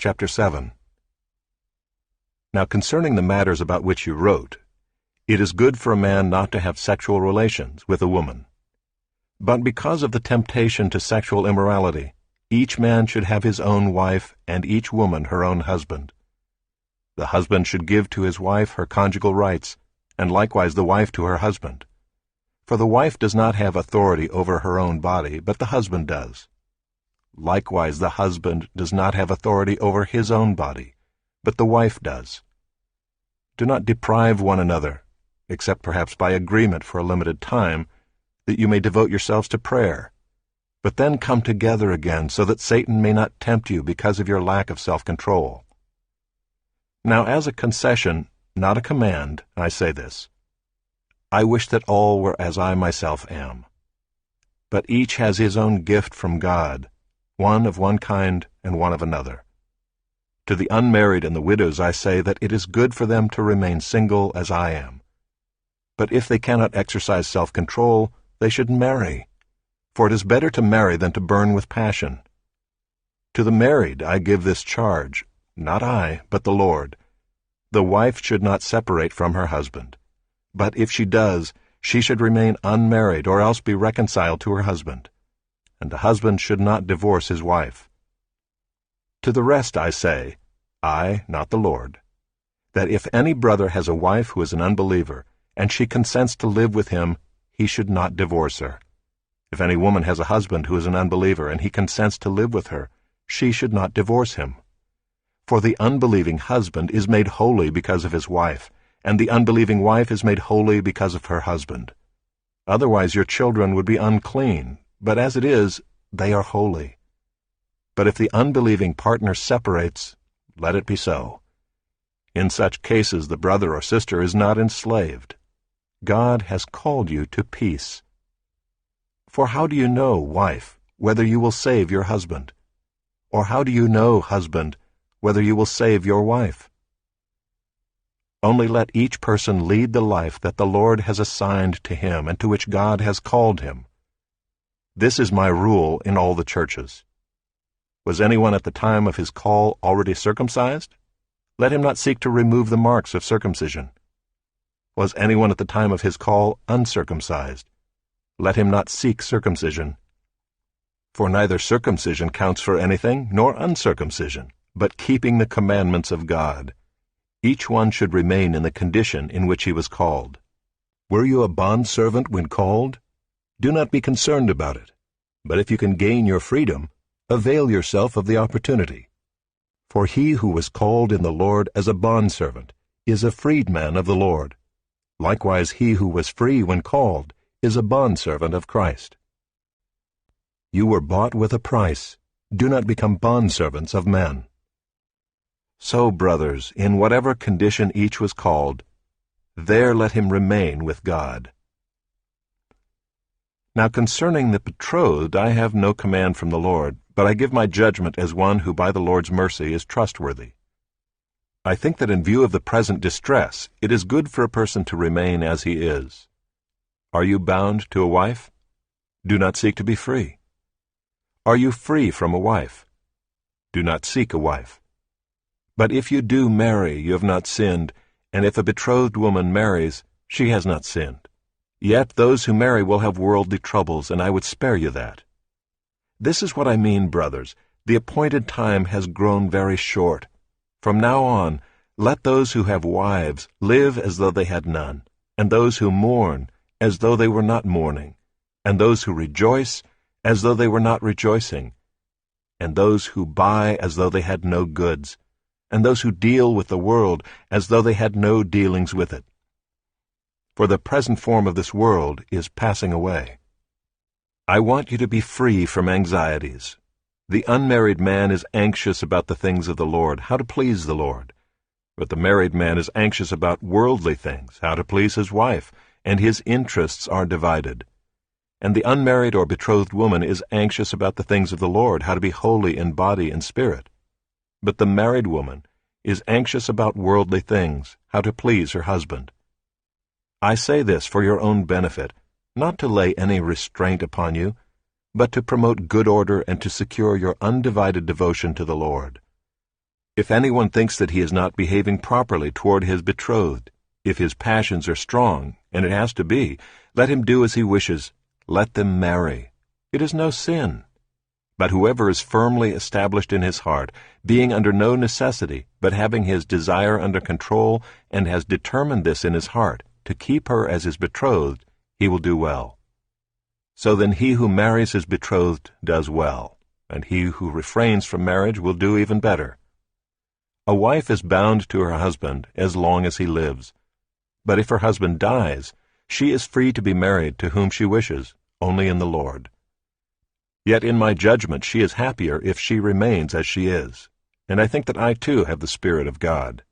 Chapter 7. Now concerning the matters about which you wrote, it is good for a man not to have sexual relations with a woman. But because of the temptation to sexual immorality, each man should have his own wife, and each woman her own husband. The husband should give to his wife her conjugal rights, and likewise the wife to her husband. For the wife does not have authority over her own body, but the husband does. Likewise the husband does not have authority over his own body, but the wife does. Do not deprive one another, except perhaps by agreement for a limited time, that you may devote yourselves to prayer. But then come together again, so that Satan may not tempt you because of your lack of self-control. Now as a concession, not a command, I say this. I wish that all were as I myself am. But each has his own gift from God, one of one kind and one of another. To the unmarried and the widows I say that it is good for them to remain single as I am. But if they cannot exercise self-control, they should marry, for it is better to marry than to burn with passion. To the married I give this charge, not I, but the Lord. The wife should not separate from her husband, but if she does, she should remain unmarried or else be reconciled to her husband, and the husband should not divorce his wife. To the rest I say, I, not the Lord, that if any brother has a wife who is an unbeliever, and she consents to live with him, he should not divorce her. If any woman has a husband who is an unbeliever, and he consents to live with her, she should not divorce him. For the unbelieving husband is made holy because of his wife, and the unbelieving wife is made holy because of her husband. Otherwise your children would be unclean, but as it is, they are holy. But if the unbelieving partner separates, let it be so. In such cases the brother or sister is not enslaved. God has called you to peace. For how do you know, wife, whether you will save your husband? Or how do you know, husband, whether you will save your wife? Only let each person lead the life that the Lord has assigned to him and to which God has called him. This is my rule in all the churches. Was anyone at the time of his call already circumcised? Let him not seek to remove the marks of circumcision. Was anyone at the time of his call uncircumcised? Let him not seek circumcision. For neither circumcision counts for anything, nor uncircumcision, but keeping the commandments of God. Each one should remain in the condition in which he was called. Were you a bondservant when called? Do not be concerned about it. But if you can gain your freedom, avail yourself of the opportunity. For he who was called in the Lord as a bondservant is a freedman of the Lord. Likewise he who was free when called is a bondservant of Christ. You were bought with a price. Do not become bondservants of men. So, brothers, in whatever condition each was called, there let him remain with God. Now concerning the betrothed I have no command from the Lord, but I give my judgment as one who by the Lord's mercy is trustworthy. I think that in view of the present distress, it is good for a person to remain as he is. Are you bound to a wife? Do not seek to be free. Are you free from a wife? Do not seek a wife. But if you do marry, you have not sinned, and if a betrothed woman marries, she has not sinned. Yet those who marry will have worldly troubles, and I would spare you that. This is what I mean, brothers. The appointed time has grown very short. From now on, let those who have wives live as though they had none, and those who mourn as though they were not mourning, and those who rejoice as though they were not rejoicing, and those who buy as though they had no goods, and those who deal with the world as though they had no dealings with it. For the present form of this world is passing away. I want you to be free from anxieties. The unmarried man is anxious about the things of the Lord, how to please the Lord. But the married man is anxious about worldly things, how to please his wife, and his interests are divided. And the unmarried or betrothed woman is anxious about the things of the Lord, how to be holy in body and spirit. But the married woman is anxious about worldly things, how to please her husband. I say this for your own benefit, not to lay any restraint upon you, but to promote good order and to secure your undivided devotion to the Lord. If anyone thinks that he is not behaving properly toward his betrothed, if his passions are strong, and it has to be, let him do as he wishes. Let them marry. It is no sin. But whoever is firmly established in his heart, being under no necessity, but having his desire under control, and has determined this in his heart, to keep her as his betrothed, he will do well. So then he who marries his betrothed does well, and he who refrains from marriage will do even better. A wife is bound to her husband as long as he lives. But if her husband dies, she is free to be married to whom she wishes, only in the Lord. Yet in my judgment she is happier if she remains as she is, and I think that I too have the Spirit of God.